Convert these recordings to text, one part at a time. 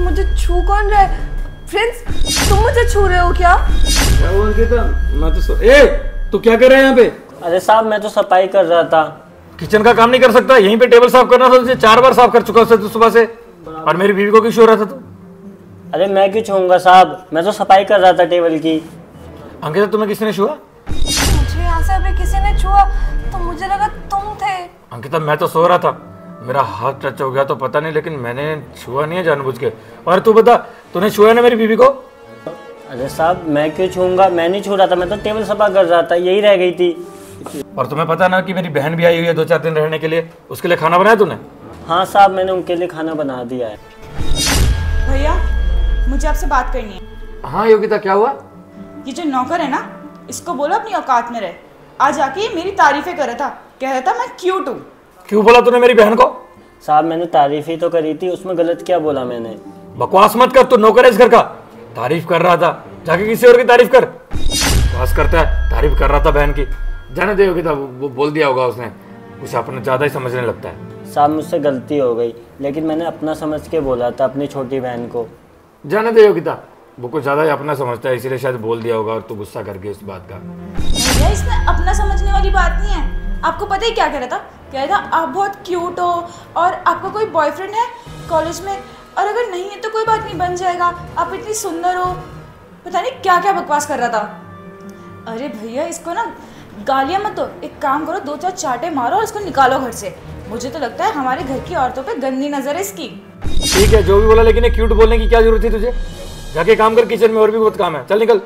मुझे छू कौन रहा है? प्रिंस, तुम मुझे छू रहे हो क्या? क्या हुआ अंकिता? मैं तो तू क्या कर रहा है यहाँ पे? अरे साहब मैं तो सफाई कर रहा था। किचन का काम नहीं कर सकता? यहीं पे टेबल साफ करना था तुझे, 4 बार साफ कर चुका उससे तू सुबह से। और मेरी बीवी को क्यों छू रहा था तू? अरे मैं क्यों छूऊंगा साहब, मैं तो सफाई कर रहा था टेबल की। अंकिता तुम्हें किसी ने छुआ? मुझे यहाँ से अभी किसी ने छुआ तो मुझे लगा तुम थे। अंकिता मैं तो सो रहा था, मेरा हाथ टच हो गया तो पता नहीं, लेकिन मैंने छुआ नहीं है जानबूझ के। और तू बता, तूने छुआ ना मेरी बीवी को? अरे साहब मैं क्यों छूऊंगा, मैं नहीं छू रहा था, मैं तो टेबल सफा कर रहा था, यही रह गई थी। और तुम्हें पता ना कि मेरी बहन भी आई हुई है 2-4 दिन रहने के लिए, उसके लिए खाना बनाया तूने? हाँ साहब मैंने उनके लिए खाना बना दिया है। भैया मुझे आपसे बात करनी है। हाँ योगिता क्या हुआ? ये जो नौकर है ना, इसको बोलो अपनी औकात में रहे। आज आके ये मेरी तारीफें कर रहा था, कह रहा था मैं क्यूट हूँ। क्यों बोला तूने मेरी बहन को? साहब मैंने तारीफ ही तो करी थी, उसमें गलत क्या बोला मैंने? बकवास मत कर, तू नौकर है इस घर का। तारीफ कर रहा था, जाके किसी और की तारीफ कर। बकवास करता है, तारीफ कर रहा था बहन की। जाने दे योगिता, वो बोल दिया होगा उसने, कुछ अपने ज्यादा ही समझने लगता है। साहब मुझसे गलती हो गई, लेकिन मैंने अपना समझ के बोला था अपनी छोटी बहन को। जाने दे योगिता, वो कुछ ज्यादा ही अपना समझता है, इसीलिए शायद बोल दिया होगा और तू गुस्सा कर गई इस बात का। भैया इसमें अपना समझने वाली बात नहीं है। आपको पता ही क्या कह रहा था? कह रहा था आप बहुत क्यूट हो और आपका कोई बॉयफ्रेंड है कॉलेज में, और अगर नहीं है तो कोई बात नहीं, बन जाएगा, आप इतनी सुंदर हो। पता नहीं क्या क्या बकवास कर रहा था। अरे भैया इसको ना गालियाँ मत दो, एक काम करो 2-4 चाटे मारो और इसको निकालो घर से। मुझे तो लगता है हमारे घर की औरतों पे गंदी नजर है इसकी। ठीक है जो भी बोला, लेकिन ये क्यूट बोलने की क्या जरूरत थी तुझे? जाके काम कर, किचन में और भी बहुत काम है, चल निकल।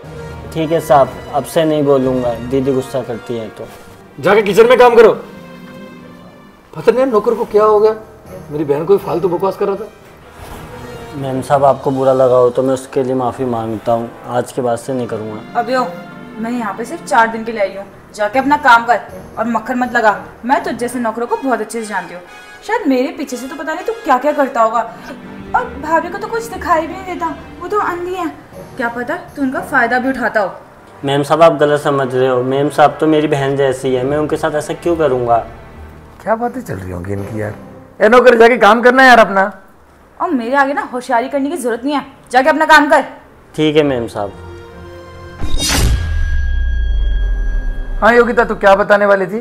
ठीक है साहब, अब से नहीं बोलूँगा, दीदी गुस्सा करती है तो। जाके किचन में काम करो। पता नहीं नौकर को क्या हो गया, मेरी बहन को फालतू बकवास कर रहा था। मैम साहब आपको बुरा लगा हो तो मैं उसके लिए माफ़ी मांगता हूँ, आज के बाद से नहीं करूँगा। अबे ओ, मैं यहाँ पे सिर्फ 4 दिन के लिए आई हूँ, जाके अपना काम कर और मक्खन मत लगा। मैं तुझ जैसे नौकरों को बहुत अच्छे से जानती हूँ, शायद मेरे पीछे से तो पता नहीं तू क्या क्या करता होगा। और भाभी को तो कुछ दिखाई भी नहीं देता, वो तो अंधी है, क्या पता तू उनका फायदा भी उठाता हो। मैम साहब आप गलत समझ रहे हो, मैम साहब तो मेरी बहन जैसी है, मैं उनके साथ ऐसा क्यों करूँगा? क्या बातें चल रही होंगी इनकी यार। ए नौकर जाके काम करना है यार अपना। और मेरे आगे ना होशियारी करने की जरूरत नहीं है, जाके अपना काम कर। ठीक है मैम साहब। हाँ योगिता तू क्या बताने वाली थी?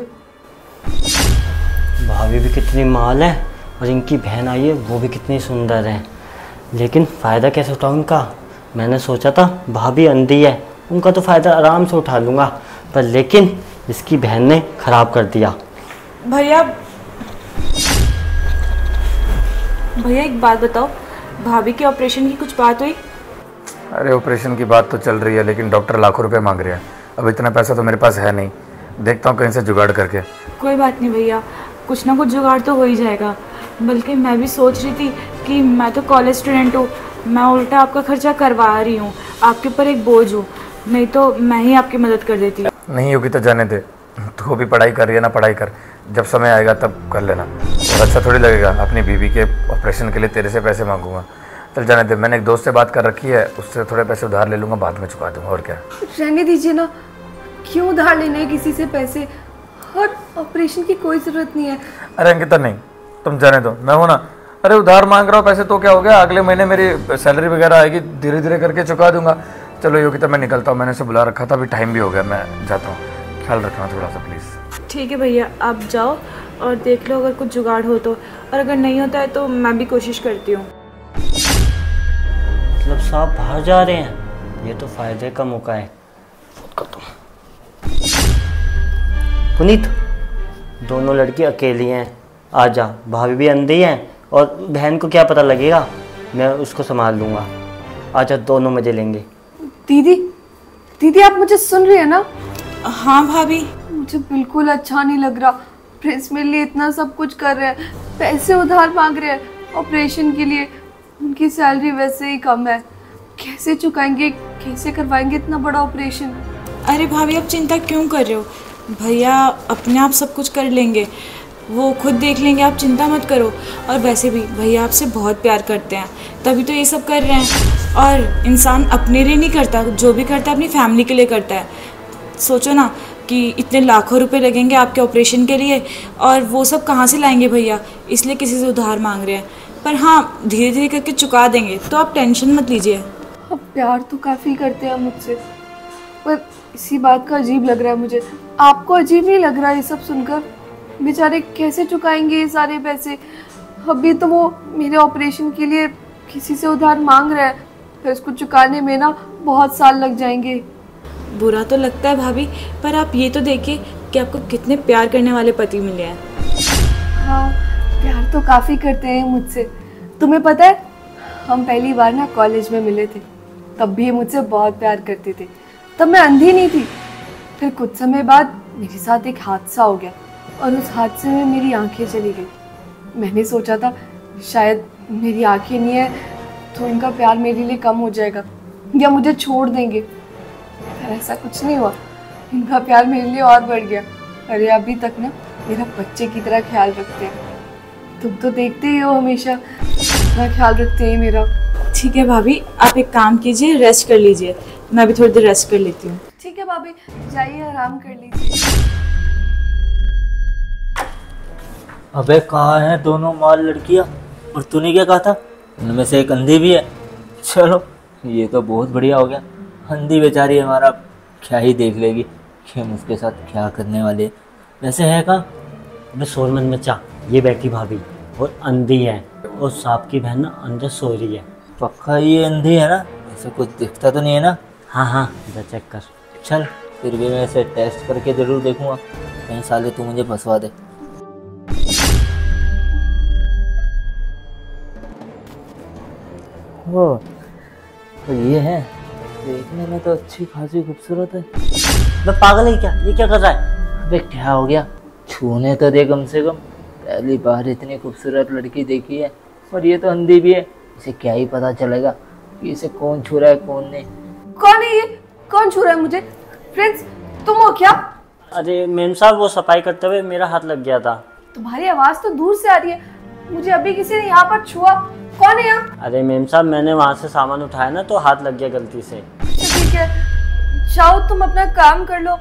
भाभी भी कितनी माल है और इनकी बहन आई है वो भी कितनी सुंदर है, लेकिन फ़ायदा कैसे उठाऊँ इनका? मैंने सोचा था भाभी अंधी है, उनका तो फ़ायदा आराम से उठा लूँगा, पर लेकिन इसकी बहन ने ख़राब कर दिया। भैया एक बात बताओ, भाभी के ऑपरेशन की कुछ बात हुई? अरे ऑपरेशन की बात तो चल रही है, लेकिन डॉक्टर लाखों रुपए मांग रहे हैं। अब इतना पैसा तो मेरे पास है नहीं, देखता हूँ कहीं से जुगाड़ करके। कोई बात नहीं भैया, कुछ ना कुछ जुगाड़ तो हो ही जाएगा। बल्कि मैं भी सोच रही थी कि मैं तो कॉलेज स्टूडेंट हूँ, मैं उल्टा आपका खर्चा करवा रही हूँ, आपके ऊपर एक बोझ हूँ, नहीं तो मैं ही आपकी मदद कर देती। नहीं होगी तो जाने दे, तू भी पढ़ाई कर रही है ना, पढ़ाई कर, जब समय आएगा तब कर लेना। और अच्छा थोड़ी लगेगा अपनी बीवी के ऑपरेशन के लिए तेरे से पैसे मांगूंगा। चल जाने दे, मैंने एक दोस्त से बात कर रखी है, उससे थोड़े पैसे उधार ले लूँगा, बाद में चुका दूँगा। और क्या, रहने दीजिए ना, क्यों उधार लेना है किसी से पैसे, और ऑपरेशन की कोई ज़रूरत नहीं है। अरे अंकिता नहीं, तुम जाने दो, मैं हूँ ना। अरे उधार मांग रहा हूँ पैसे तो क्या हो गया, अगले महीने मेरी सैलरी वगैरह आएगी, धीरे धीरे करके चुका दूंगा। चलो योगिता मैं निकलता हूँ, मैंने उसे बुला रखा था, अभी टाइम भी हो गया, मैं जाता हूँ। ख्याल रखना थोड़ा सा प्लीज़। ठीक है भैया, आप जाओ और देख लो अगर कुछ जुगाड़ हो तो, और अगर नहीं होता है तो मैं भी कोशिश करती हूँ। मतलब साहब बाहर जा रहे हैं, ये तो फ़ायदे का मौका है। पुनीत दोनों लड़की अकेली हैं, आ जा, भाभी भी अंधी हैं और बहन को क्या पता लगेगा, मैं उसको संभाल लूँगा। आजा दोनों मजे लेंगे। दीदी, दीदी आप मुझे सुन रही है ना? हाँ भाभी। मुझे बिल्कुल अच्छा नहीं लग रहा, प्रिंस मेरे लिए इतना सब कुछ कर रहे हैं, पैसे उधार मांग रहे हैं ऑपरेशन के लिए, उनकी सैलरी वैसे ही कम है, कैसे चुकाएंगे, कैसे करवाएंगे इतना बड़ा ऑपरेशन? अरे भाभी आप चिंता क्यों कर रहे हो, भैया अपने आप सब कुछ कर लेंगे, वो खुद देख लेंगे, आप चिंता मत करो। और वैसे भी भैया आपसे बहुत प्यार करते हैं, तभी तो ये सब कर रहे हैं। और इंसान अपने लिए नहीं करता, जो भी करता है अपनी फैमिली के लिए करता है। सोचो ना कि इतने लाखों रुपए लगेंगे आपके ऑपरेशन के लिए, और वो सब कहाँ से लाएंगे भैया, इसलिए किसी से उधार मांग रहे हैं। पर हाँ, धीरे धीरे करके चुका देंगे, तो आप टेंशन मत लीजिए। अब प्यार तो काफ़ी करते हैं मुझसे, पर इसी बात का अजीब लग रहा है मुझे। आपको अजीब नहीं लग रहा ये सब सुनकर? बेचारे कैसे चुकाएंगे ये सारे पैसे? अभी तो वो मेरे ऑपरेशन के लिए किसी से उधार मांग रहा है, फिर इसको चुकाने में ना बहुत साल लग जाएंगे। बुरा तो लगता है भाभी, पर आप ये तो देखिए कि आपको कितने प्यार करने वाले पति मिले हैं। हाँ, प्यार तो काफ़ी करते हैं मुझसे। तुम्हें पता है, हम पहली बार ना कॉलेज में मिले थे, तब भी ये मुझसे बहुत प्यार करते थे। तब मैं अंधी नहीं थी। फिर कुछ समय बाद मेरे साथ एक हादसा हो गया और उस हादसे में मेरी आंखें चली गई। मैंने सोचा था शायद मेरी आंखें नहीं है तो इनका प्यार मेरे लिए कम हो जाएगा या मुझे छोड़ देंगे, पर ऐसा कुछ नहीं हुआ। इनका प्यार मेरे लिए और बढ़ गया। अरे अभी तक ना मेरा बच्चे की तरह ख्याल रखते हैं। तुम तो देखते ही हो हमेशा कितना ख्याल रखते हैं मेरा। ठीक है भाभी, आप एक काम कीजिए, रेस्ट कर लीजिए। मैं भी थोड़ी देर रेस्ट कर लेती हूँ। ठीक है भाभी, जाइए आराम कर लीजिए। अबे कहाँ हैं दोनों माल लड़कियाँ? और तूने क्या कहा था उनमें से एक अंधी भी है? चलो ये तो बहुत बढ़िया हो गया। अंधी बेचारी हमारा क्या ही देख लेगी कि हम उसके साथ क्या करने वाले। वैसे है कहाँ? अबे शोर मत मचा, ये बैठी भाभी और अंधी है और सांप की बहन ना अंदर सो रही है। पक्का ये अंधी है ना? ऐसा कुछ दिखता तो नहीं है ना? हाँ हाँ, इधर चेक कर। चल फिर भी मैं इसे टेस्ट करके ज़रूर देखूँगा, कहीं साले तू मुझे फंसवा दे। ओ तो ये है, देखने में तो अच्छी खासी खूबसूरत है। मैं पागल है क्या? ये क्या कर रहा है? अबे क्या हो गया, छूने तो दे कम से कम। पहली बार इतनी खूबसूरत लड़की देखी है और ये तो अंधी भी है। इसे क्या ही पता चलेगा कि इसे कौन छू रहा है कौन नहीं। कौन है ये? कौन छू रहा है मुझे? फ्रेंड्स, तुम हो क्या? अरे मेम साहब, वो सफाई करते हुए मेरा हाथ लग गया था। तुम्हारी आवाज तो दूर से आ रही है, मुझे अभी किसी ने यहाँ पर छुआ। कौन है यहाँ? अरे मेम साहब, मैंने वहाँ से सामान उठाया ना तो हाथ लग गया गलती से। अच्छा ठीक है, जाओ तुम अपना काम कर लो,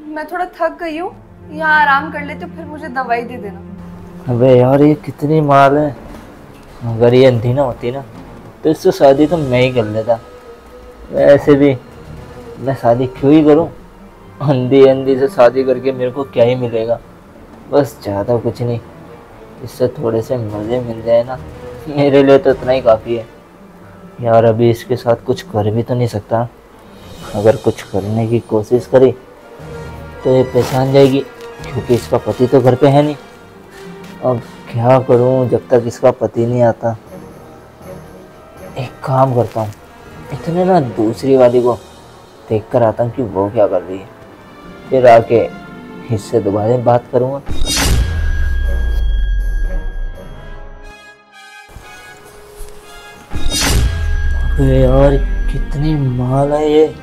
मैं थोड़ा थक गई हूँ, यहाँ आराम कर लेते हो, फिर मुझे दवाई दे देना। अबे यार ये कितनी माल है। अगर ये अंधी ना होती ना तो इससे शादी तो मैं ही कर लेता। वैसे भी मैं शादी क्यों ही करूं? अंधी अंधी से शादी करके मेरे को क्या ही मिलेगा? बस ज़्यादा कुछ नहीं, इससे थोड़े से मज़े मिल जाए ना, मेरे लिए तो इतना ही काफ़ी है। यार अभी इसके साथ कुछ कर भी तो नहीं सकता। अगर कुछ करने की कोशिश करी तो ये पहचान जाएगी, क्योंकि इसका पति तो घर पे है नहीं। अब क्या करूं जब तक इसका पति नहीं आता? एक काम करता हूँ, इतने ना दूसरी वाली को देख कर आता हूँ कि वो क्या कर रही है, फिर आके इससे दोबारा बात करूँगा। अरे यार कितनी माल है ये।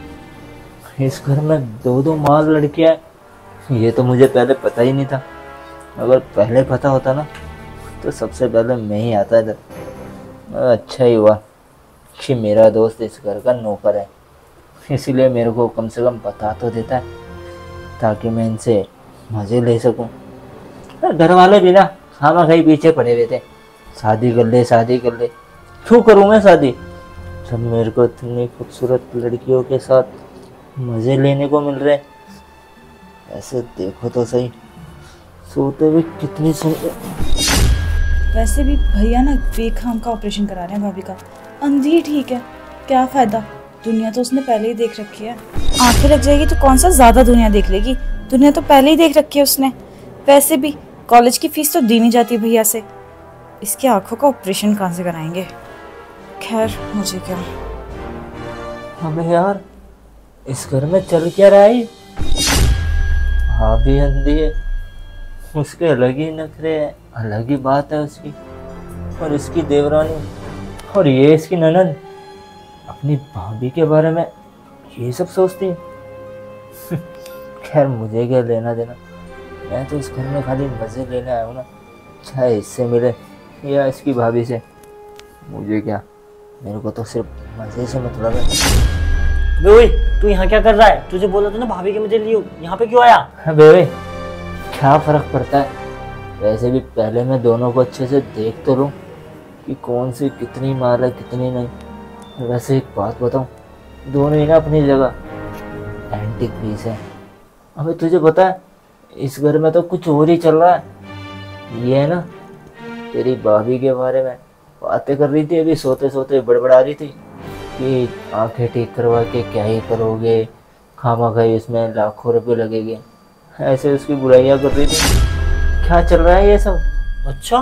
इस घर में दो दो माल लड़कियां हैं। ये तो मुझे पहले पता ही नहीं था। अगर पहले पता होता ना तो सबसे पहले मैं ही आता इधर। अच्छा ही हुआ कि मेरा दोस्त इस घर का नौकर है, इसीलिए मेरे को कम से कम बता तो देता है ताकि मैं इनसे मज़े ले सकूं। घर वाले भी ना खामा-खाई पीछे पड़े हुए थे, शादी कर ले शादी कर ले। क्यों करूँ मैं शादी जब मेरे को इतनी खूबसूरत लड़कियों के साथ मज़े लेने को मिल रहे? ऐसे देखो तो सही, सोते हुए कितनी सुंदर। वैसे भी भैया ना बेखाम का ऑपरेशन करा रहे हैं भाभी का। अंधी ठीक है, क्या फ़ायदा, दुनिया तो उसने पहले ही देख रखी है। आंखें लग जाएगी तो कौन सा ज़्यादा दुनिया देख लेगी, दुनिया तो पहले ही देख रखी है उसने। वैसे भी कॉलेज की फ़ीस तो दी नहीं जाती भैया से, इसकी आंखों का ऑपरेशन कहाँ से कराएंगे। खैर मुझे क्या। हमें यार इस घर में चल क्या रहा है? भाभी अंधी है, उसके अलग ही नखरे हैं, अलग ही बात है उसकी। और इसकी देवरानी और ये इसकी ननद अपनी भाभी के बारे में ये सब सोचती है। खैर मुझे क्या लेना देना, मैं तो इस घर में खाली मज़े लेने आया हूँ ना, चाहे इससे मिले या इसकी भाभी से, मुझे क्या, मेरे को तो सिर्फ मज़े से मतलब है। ओए तू यहाँ क्या कर रहा है? तुझे बोला था ना भाभी के मजे लियो, यहाँ पे क्यों आया? अबे क्या फ़र्क पड़ता है, वैसे भी पहले मैं दोनों को अच्छे से देख तो लूँ, कि कौन सी कितनी माल है कितनी नहीं। वैसे एक बात बताऊं, दोनों ही ना अपनी जगह एंटीक पीस है। हमें तुझे पता है इस घर में तो कुछ और ही चल रहा है। ये है ना तेरी भाभी के बारे में बातें कर रही थी, अभी सोते सोते बड़बड़ा रही थी कि आंखें ठीक करवा के क्या ही करोगे, खामा खाई इसमें लाखों रुपए लगेंगे, ऐसे उसकी बुराइयां कर रही थी। क्या चल रहा है ये सब? अच्छा,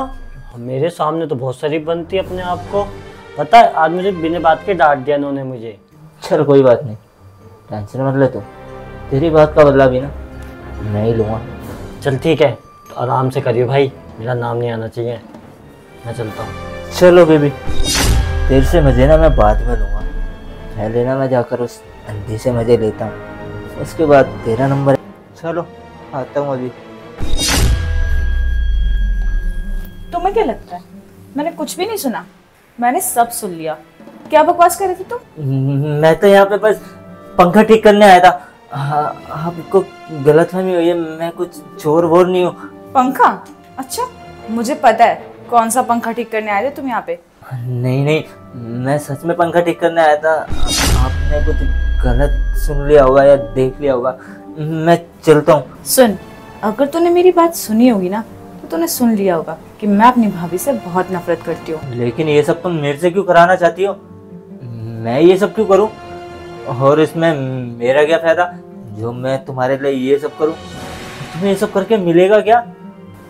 मेरे सामने तो बहुत शरीफ बनती है अपने आप को। पता है आज मुझे बिना बात के डांट दिया इन्होंने मुझे। चल कोई बात नहीं, टेंशन मत ले तू, तेरी बात का बदला भी ना मैं ही लूँगा। चल ठीक है, तो आराम से करियो भाई, मेरा नाम नहीं आना चाहिए। मैं चलता हूँ। चलो बेबी, तेरे से मजे ना मैं बाद में लूँगा, पहले ना मैं जाकर उस अंधी से मजे लेता हूँ, उसके बाद तेरा नंबर। चलो आता हूँ अभी। तुम्हें क्या लगता है मैंने कुछ भी नहीं सुना? मैंने सब सुन लिया। क्या बकवास कर रही थी तुम? मैं तो यहाँ पे बस पंखा ठीक करने आया था। आपको गलतफहमी हुई है, मैं कुछ चोर वोर नहीं हूँ। पंखा? अच्छा, मुझे पता है कौन सा पंखा ठीक करने आए थे तुम यहाँ पे। नहीं नहीं, मैं सच में पंखा ठीक करने आया था। आपने कुछ गलत सुन लिया होगा या देख लिया होगा। मैं चलता हूँ। सुन, अगर तूने मेरी बात सुनी होगी ना तो तूने सुन लिया होगा कि मैं अपनी भाभी से बहुत नफरत करती हूँ। लेकिन ये सब तुम मेरे से क्यों कराना चाहती हो? मैं ये सब क्यों करूँ? और इसमें मेरा क्या फायदा जो मैं तुम्हारे लिए ये सब करूँ? तुम्हें ये सब करके मिलेगा क्या?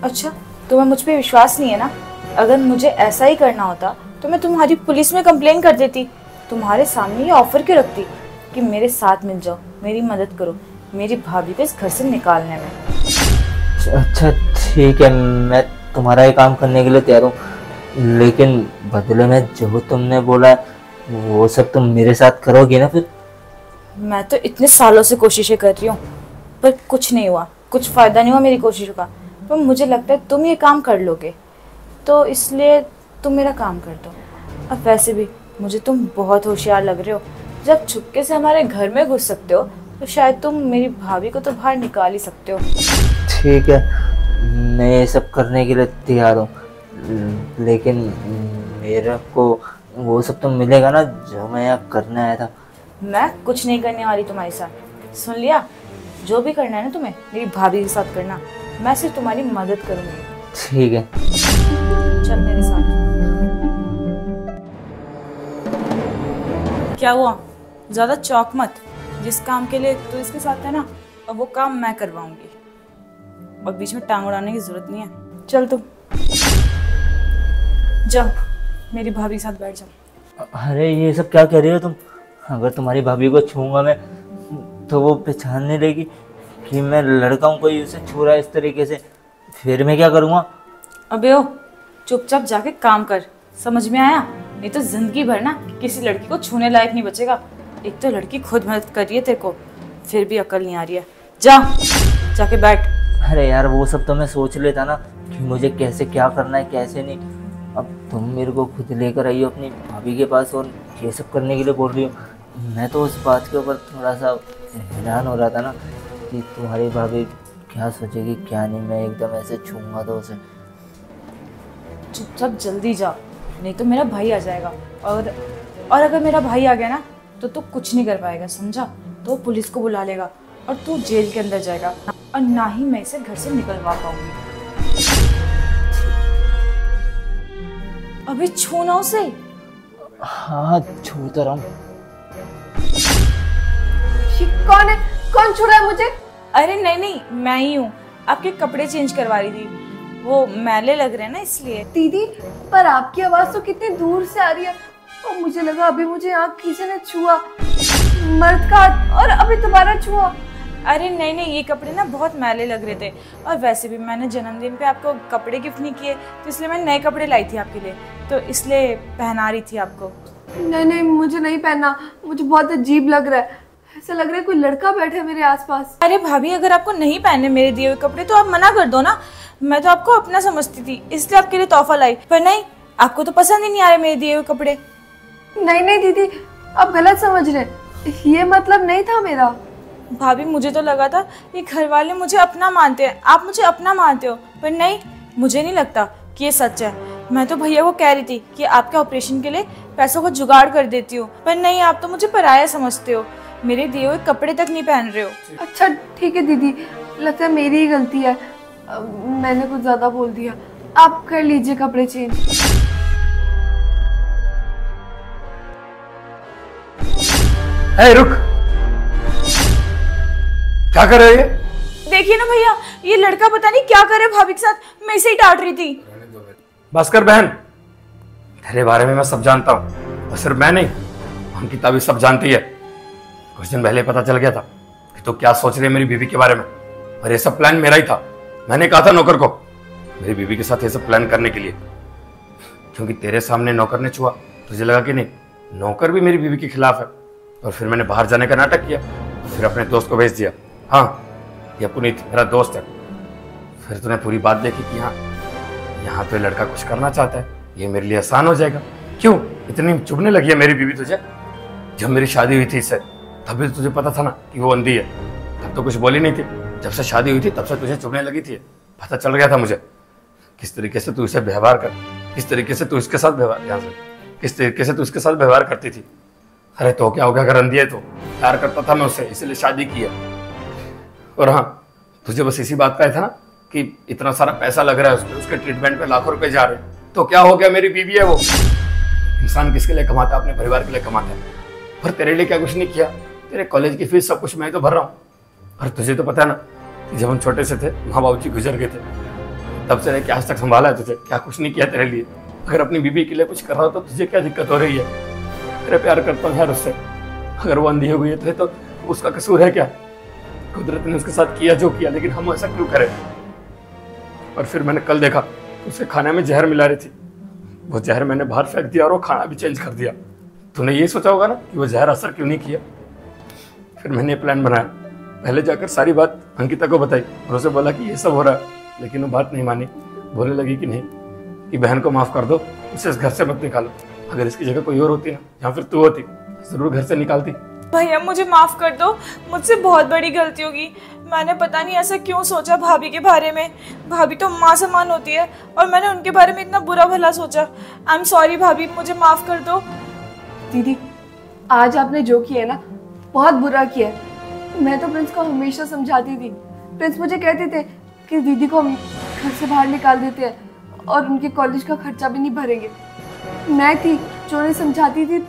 अच्छा, तुम्हें मुझ पे विश्वास नहीं है ना? अगर मुझे ऐसा ही करना होता तो मैं तुम्हारी पुलिस में कंप्लेन कर देती। तुम्हारे सामने ये ऑफर क्यों रखती कि मेरे साथ मिल जाओ, मेरी मदद करो मेरी भाभी को इस घर से निकालने में। अच्छा ठीक है, मैं तुम्हारा ये काम करने के लिए तैयार हूँ, लेकिन बदले में जो तुमने बोला है वो सब तुम मेरे साथ करोगे ना? फिर मैं तो इतने सालों से कोशिशें कर रही हूँ पर कुछ नहीं हुआ, कुछ फायदा नहीं हुआ मेरी कोशिशों का। पर मुझे लगता है तुम ये काम कर लोगे, तो इसलिए तुम मेरा काम कर दो। अब वैसे भी मुझे तुम बहुत होशियार लग रहे हो, जब छुपके से हमारे घर में घुस सकते हो तो शायद तुम मेरी भाभी को तो बाहर निकाल ही सकते हो। ठीक है, मैं ये सब करने के लिए तैयार हूँ, लेकिन मेरे को वो सब तो मिलेगा ना जो मैं यहाँ करने आया था? मैं कुछ नहीं करने वाली तुम्हारे साथ, सुन लिया? जो भी करना है ना तुम्हें मेरी भाभी के साथ करना, मैं सिर्फ तुम्हारी मदद करूंगी। ठीक है, चल मेरे साथ। क्या हुआ? ज्यादा चौक मत, जिस काम के लिए तू इसके साथ है ना अब वो काम मैं करवाऊंगी, और बीच में टांग उड़ाने की जरूरत नहीं है। चल तू जा, मेरी भाभी के साथ बैठ जा। अरे ये सब क्या कह रही हो तुम? अगर तुम्हारी भाभी को छूंगा मैं तो वो पहचान नहीं लेगी कि मैं लड़का हूँ, कोई उसे छू रहा है इस तरीके से, फिर मैं क्या करूँगा? अबे ओ, चुपचाप जाके काम कर, समझ में आया? नहीं तो जिंदगी भर ना किसी लड़की को छूने लायक नहीं बचेगा। एक तो लड़की खुद मदद कर रही है तेरे को, फिर भी अकल नहीं आ रही है। जा, जाके बैठ। अरे यार वो सब तो मैं सोच लेता ना कि मुझे कैसे क्या करना है कैसे नहीं। अब तुम मेरे को खुद लेकर आई हो अपनी भाभी के पास और ये सब करने के लिए बोल रही हो। मैं तो उस बात के ऊपर थोड़ा सा हैरान हो रहा था ना कि तुम्हारी भाभी क्या सोचेगी क्या नहीं, मैं एकदम ऐसे छूंगा तो उसे। चुपचाप जल्दी जा, नहीं तो मेरा भाई आ जाएगा, और अगर मेरा भाई आ गया ना तो तू कुछ नहीं कर पाएगा, समझा? तो पुलिस को बुला लेगा और तू जेल के अंदर जाएगा, और ना ही मैं इसे घर से निकलवा पाऊंगी। अभी छूना उसे। हाँ छूता रहा हूँ। कौन है? कौन छू रहा है मुझे? अरे नहीं नहीं, मैं ही हूँ, आपके कपड़े चेंज करवा रही थी, वो मैले लग रहे हैं ना इसलिए। दीदी, पर आपकी आवाज तो कितनी दूर से आ रही है, और मुझे लगा अभी मुझे यहाँ किसी ने छुआ, मर्द का, और अभी दोबारा छुआ। अरे नहीं नहीं, ये कपड़े ना बहुत मैले लग रहे थे, और वैसे भी मैंने जन्मदिन पे आपको कपड़े गिफ्ट नहीं किए तो इसलिए मैंने नए कपड़े लाई थी आपके लिए, तो इसलिए पहना रही थी आपको। नहीं नहीं, मुझे नहीं पहनना, मुझे बहुत अजीब लग रहा है, ऐसा लग रहा है कोई लड़का बैठा है मेरे आसपास। अरे भाभी, अगर आपको नहीं पहनने मेरे दिए हुए कपड़े तो आप मना कर दो ना, मैं तो आपको अपना समझती थी इसलिए आपके लिए तोहफा लाई, पर नहीं, आपको तो पसंद ही नहीं आ रहे मेरे दिए हुए कपड़े। नहीं नहीं दीदी, आप गलत समझ रहे, ये मतलब नहीं था मेरा। भाभी, मुझे तो लगा था ये घर वाले मुझे अपना मानते हैं, आप मुझे अपना मानते हो, पर नहीं, मुझे नहीं लगता कि ये सच है। मैं तो भैया को कह रही थी कि आपके ऑपरेशन के लिए पैसों का जुगाड़ कर देती हूँ, पर नहीं, आप तो मुझे पराया समझते हो, मेरे दिए हुए कपड़े तक नहीं पहन रहे हो। अच्छा ठीक है दीदी, लगता है मेरी ही गलती है, मैंने कुछ ज़्यादा बोल दिया। आप कर लीजिए कपड़े चेंज। ए, रुक, क्या कर रहे हो ये? देखिए ना भैया, ये लड़का पता नहीं क्या करे भाभी के साथ, मैं इसे ही डांट रही थी। भास्कर बहन, तेरे बारे में मैं सब जानता हूँ, और सिर्फ मैं नहीं, अंकिता भी सब जानती है। कुछ दिन पहले पता चल गया था कि तू क्या सोच रही है मेरी बीवी के बारे में, और ये सब प्लान मेरा ही था। मैंने कहा था नौकर को मेरी बीवी के साथ ये सब प्लान करने के लिए, क्योंकि तेरे सामने नौकर ने छुआ, तुझे लगा कि नहीं नौकर भी मेरी बीवी के खिलाफ है, और फिर मैंने बाहर जाने का नाटक किया, फिर अपने दोस्त को भेज दिया। हाँ, ये पुनीत मेरा दोस्त है। फिर तूने पूरी बात देखी कि हाँ, यहाँ तो लड़का कुछ करना चाहता है, ये मेरे लिए आसान हो जाएगा। क्यों इतनी चुभने लगी है मेरी बीवी तुझे? जब मेरी शादी हुई थी इससे, तब भी तुझे पता था ना कि वो अंधी है, तब तो कुछ बोली नहीं थी। जब से शादी हुई थी तब से तुझे चुभने लगी थी, पता चल गया था मुझे किस तरीके से तू इसे व्यवहार कर, किस तरीके से तू इसके साथ व्यवहार, किस तरीके से तू इसके साथ व्यवहार करती थी। अरे तो क्या हो गया अगर अंधी है तो? प्यार करता था मैं उससे, इसलिए शादी की है। और हाँ, तुझे बस इसी बात का था ना कि इतना सारा पैसा लग रहा है उसके, उसके ट्रीटमेंट पे लाखों रुपए जा रहे हैं, तो क्या हो गया, मेरी बीवी है वो। इंसान किसके लिए कमाता है? अपने परिवार के लिए कमाता है। पर तेरे लिए क्या कुछ नहीं किया? तेरे कॉलेज की फीस सब कुछ मैं तो भर रहा हूँ। और तुझे तो पता है ना कि जब हम छोटे से थे, माँ बाबू जी गुजर गए थे, तब से लेके आज तक संभाला है तुझे, क्या कुछ नहीं किया तेरे लिए। अगर अपनी बीवी के लिए कुछ कर रहा हो तो तुझे क्या दिक्कत हो रही है? तेरे प्यार करता हूँ यार उससे, अगर वो अंधी हो गई है तो उसका कसूर है क्या? कुदरत ने उसके साथ किया जो किया, लेकिन हम ऐसा क्यों करें? और फिर मैंने कल देखा उसे खाने में जहर मिला रही थी, वो जहर मैंने बाहर फेंक दिया और वो खाना भी चेंज कर दिया। तूने ये सोचा होगा ना कि वो जहर असर क्यों नहीं किया। फिर मैंने प्लान बनाया, पहले जाकर सारी बात अंकिता को बताई और उसे बोला कि ये सब हो रहा है, लेकिन वो बात नहीं मानी। बोलने लगी कि नहीं, कि बहन को माफ कर दो, उसे इस घर से मत निकालो। अगर इसकी जगह कोई और होती ना, या फिर तू होती, जरूर घर से निकालती। भैया मुझे माफ कर दो, मुझसे बहुत बड़ी गलती होगी। मैंने पता नहीं ऐसा क्यों सोचा भाभी के बारे में। भाभी तो माँ समान होती है और मैंने उनके बारे में इतना बुरा भला सोचा। आई एम सॉरी भाभी, मुझे माफ कर दो। दीदी, आज आपने जो किया है ना, बहुत बुरा किया है। मैं तो प्रिंस को हमेशा समझाती थी। प्रिंस मुझे कहते थे कि दीदी को हम घर से बाहर निकाल देते हैं और उनके कॉलेज का खर्चा भी नहीं भरेंगे। मैं थी जो उन्हें समझाती थी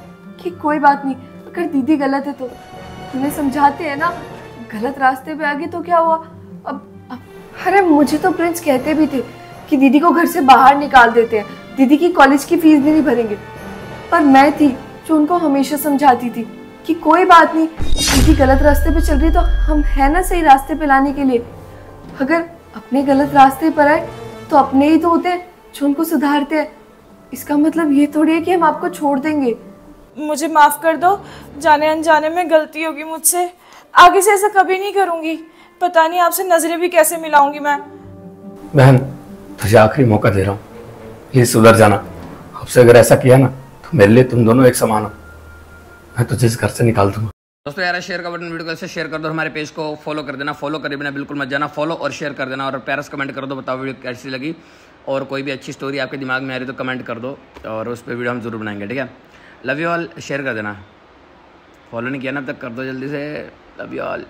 कि कोई बात नहीं, अगर दीदी गलत है तो उन्हें समझाते हैं ना, गलत रास्ते पे आ गई तो क्या हुआ। अब अरे मुझे तो प्रिंस कहते भी थे कि दीदी को घर से बाहर निकाल देते हैं, दीदी की कॉलेज की फीस भी नहीं भरेंगे। पर मैं थी जो उनको हमेशा समझाती थी कि कोई बात नहीं, दीदी गलत रास्ते पे चल रही तो हम है ना सही रास्ते पे लाने के लिए। अगर अपने गलत रास्ते पर आए तो अपने ही तो होते हैं जो उनको सुधारते हैं। इसका मतलब ये थोड़ी है कि हम आपको छोड़ देंगे। मुझे माफ कर दो, जाने अनजाने में गलती होगी मुझसे, आगे से ऐसा कभी नहीं करूंगी। पता नहीं आपसे नजरें भी कैसे मिलाऊंगी मैं। बहन, तुझे आखिरी मौका दे रहा हूँ, प्लीज सुधर जाना। आपसे अगर ऐसा किया ना तो मेरे लिए तुम दोनों एक समान हो, मैं तुझे इस घर से निकाल दूंगा। दोस्तों यार, शेयर का बटन वीडियो को शेयर कर दो, हमारे पेज को फॉलो कर देना, फॉलो करे बिना बिल्कुल मत जाना, फॉलो और शेयर कर देना, और प्यारा से कमेंट कर दो, बताओ वीडियो कैसी लगी, और कोई भी अच्छी स्टोरी आपके दिमाग में आ रही तो कमेंट कर दो, और उस पर वीडियो हम जरूर बनाएंगे। ठीक है, लव यू ऑल, शेयर कर देना, फॉलो नहीं किया ना अब तक कर दो जल्दी से, लव यू ऑल।